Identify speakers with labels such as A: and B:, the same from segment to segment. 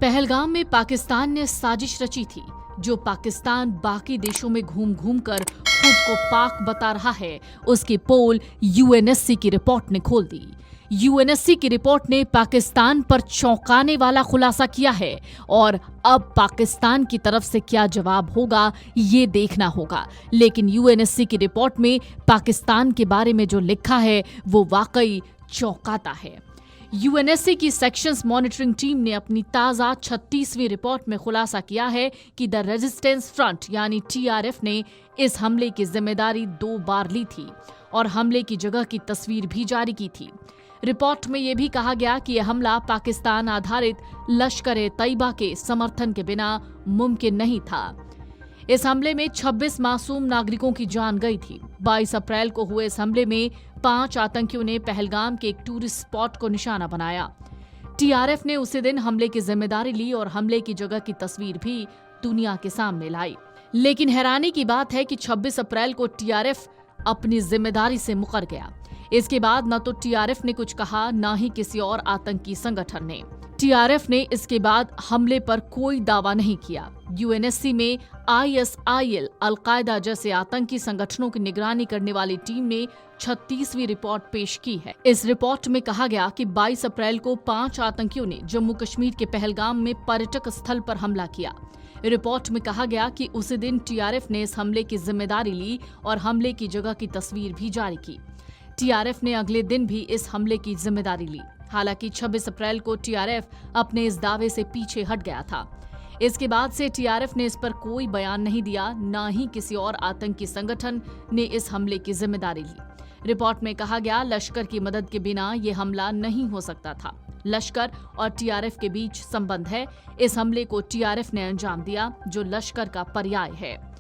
A: पहलगाम में पाकिस्तान ने साजिश रची थी। जो पाकिस्तान बाकी देशों में घूम घूम कर खुद को पाक बता रहा है, उसकी पोल यूएनएससी की रिपोर्ट ने खोल दी। यूएनएससी की रिपोर्ट ने पाकिस्तान पर चौंकाने वाला खुलासा किया है और अब पाकिस्तान की तरफ से क्या जवाब होगा ये देखना होगा। लेकिन यूएनएससी की रिपोर्ट में पाकिस्तान के बारे में जो लिखा है वो वाकई चौंकाता है। यूएनएससी की सेक्शंस मॉनिटरिंग टीम ने अपनी ताज़ा 36वीं रिपोर्ट में खुलासा किया है कि द रेजिस्टेंस फ्रंट यानी टीआरएफ ने इस हमले की जिम्मेदारी 2 बार ली थी और हमले की जगह की तस्वीर भी जारी की थी। रिपोर्ट में यह भी कहा गया कि यह हमला पाकिस्तान आधारित लश्कर-ए-तैयबा के समर्थन के बिना मुमकिन नहीं था। इस हमले में 26 मासूम नागरिकों की जान गई थी। 22 अप्रैल को हुए इस हमले में 5 आतंकियों ने पहलगाम के एक टूरिस्ट स्पॉट को निशाना बनाया। टीआरएफ ने उसी दिन हमले की जिम्मेदारी ली और हमले की जगह की तस्वीर भी दुनिया के सामने लाई। लेकिन हैरानी की बात है कि 26 अप्रैल को टीआरएफ अपनी जिम्मेदारी से मुकर गया। इसके बाद न तो टीआरएफ ने कुछ कहा, न ही किसी और आतंकी संगठन ने। टीआरएफ ने इसके बाद हमले पर कोई दावा नहीं किया। यूएनएससी में आईएसआईएल, अलकायदा जैसे आतंकी संगठनों की निगरानी करने वाली टीम ने 36वीं रिपोर्ट पेश की है। इस रिपोर्ट में कहा गया कि 22 अप्रैल को 5 आतंकियों ने जम्मू कश्मीर के पहलगाम में पर्यटक स्थल पर हमला किया। रिपोर्ट में कहा गया कि उसी दिन टीआरएफ ने इस हमले की जिम्मेदारी ली और हमले की जगह की तस्वीर भी जारी की। टीआरएफ ने अगले दिन भी इस हमले की जिम्मेदारी ली। हालांकि 26 अप्रैल को टीआरएफ अपने इस दावे से पीछे हट गया था। इसके बाद से टीआरएफ ने इस पर कोई बयान नहीं दिया, न ही किसी और आतंकी संगठन ने इस हमले की जिम्मेदारी ली। रिपोर्ट में कहा गया, लश्कर की मदद के बिना ये हमला नहीं हो सकता था। लश्कर और टीआरएफ के बीच संबंध है। इस हमले को टीआरएफ ने अंजाम दिया, जो लश्कर का पर्याय है।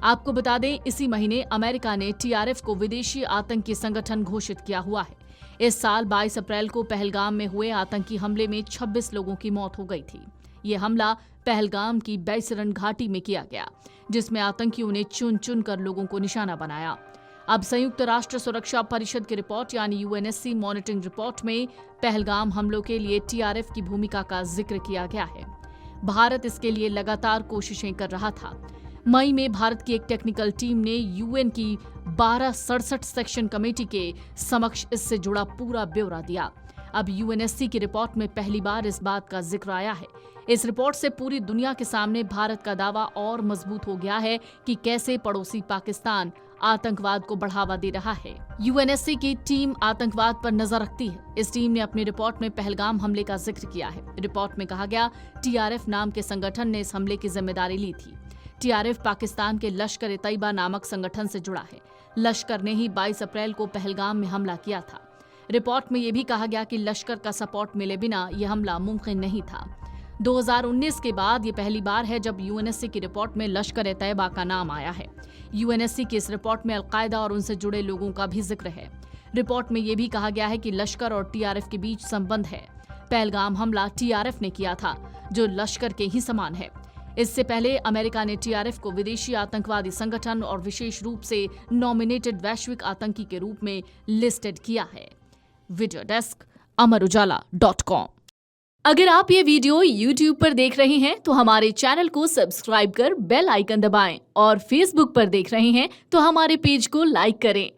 A: आपको बता दें, इसी महीने अमेरिका ने टीआरएफ को विदेशी आतंकी संगठन घोषित किया हुआ है। इस साल 22 अप्रैल को पहलगाम में हुए आतंकी हमले में 26 लोगों की मौत हो गई थी। ये हमला पहलगाम की बैसरन घाटी में किया गया, जिसमें आतंकियों ने चुन चुन कर लोगों को निशाना बनाया। अब संयुक्त राष्ट्र सुरक्षा परिषद की रिपोर्ट यानी यूएनएससी मॉनिटरिंग रिपोर्ट में पहलगाम हमलों के लिए टीआरएफ की भूमिका का जिक्र किया गया है। भारत इसके लिए लगातार कोशिशें कर रहा था। मई में भारत की एक टेक्निकल टीम ने यूएन की 1267 सेक्शन कमेटी के समक्ष इससे जुड़ा पूरा ब्यौरा दिया। अब यूएनएससी की रिपोर्ट में पहली बार इस बात का जिक्र आया है। इस रिपोर्ट से पूरी दुनिया के सामने भारत का दावा और मजबूत हो गया है कि कैसे पड़ोसी पाकिस्तान आतंकवाद को बढ़ावा दे रहा है। यूएनएससी की टीम आतंकवाद पर नजर रखती है। इस टीम ने अपनी रिपोर्ट में पहलगाम हमले का जिक्र किया है। रिपोर्ट में कहा गया, टीआरएफ नाम के संगठन ने इस हमले की जिम्मेदारी ली थी। टीआरएफ पाकिस्तान के लश्कर-ए-तैयबा नामक संगठन से जुड़ा है। लश्कर ने ही 22 अप्रैल को पहलगाम में हमला किया था। रिपोर्ट में यह भी कहा गया कि लश्कर का सपोर्ट मिले बिना यह हमला मुमकिन नहीं था। 2019 के बाद ये पहली बार है जब यूएनएससी की रिपोर्ट में लश्कर-ए-तैयबा का नाम आया है। यूएनएससी की इस रिपोर्ट में अलकायदा और उनसे जुड़े लोगों का भी जिक्र है। रिपोर्ट में यह भी कहा गया है कि लश्कर और टीआरएफ के बीच संबंध है। पहलगाम हमला टीआरएफ ने किया था, जो लश्कर के ही समान है। इससे पहले अमेरिका ने टीआरएफ को विदेशी आतंकवादी संगठन और विशेष रूप से नॉमिनेटेड वैश्विक आतंकी के रूप में लिस्टेड किया है। Video desk amarujala.com। अगर आप ये वीडियो YouTube पर देख रहे हैं तो हमारे चैनल को सब्सक्राइब कर बेल आइकन दबाएं और Facebook पर देख रहे हैं तो हमारे पेज को लाइक करें।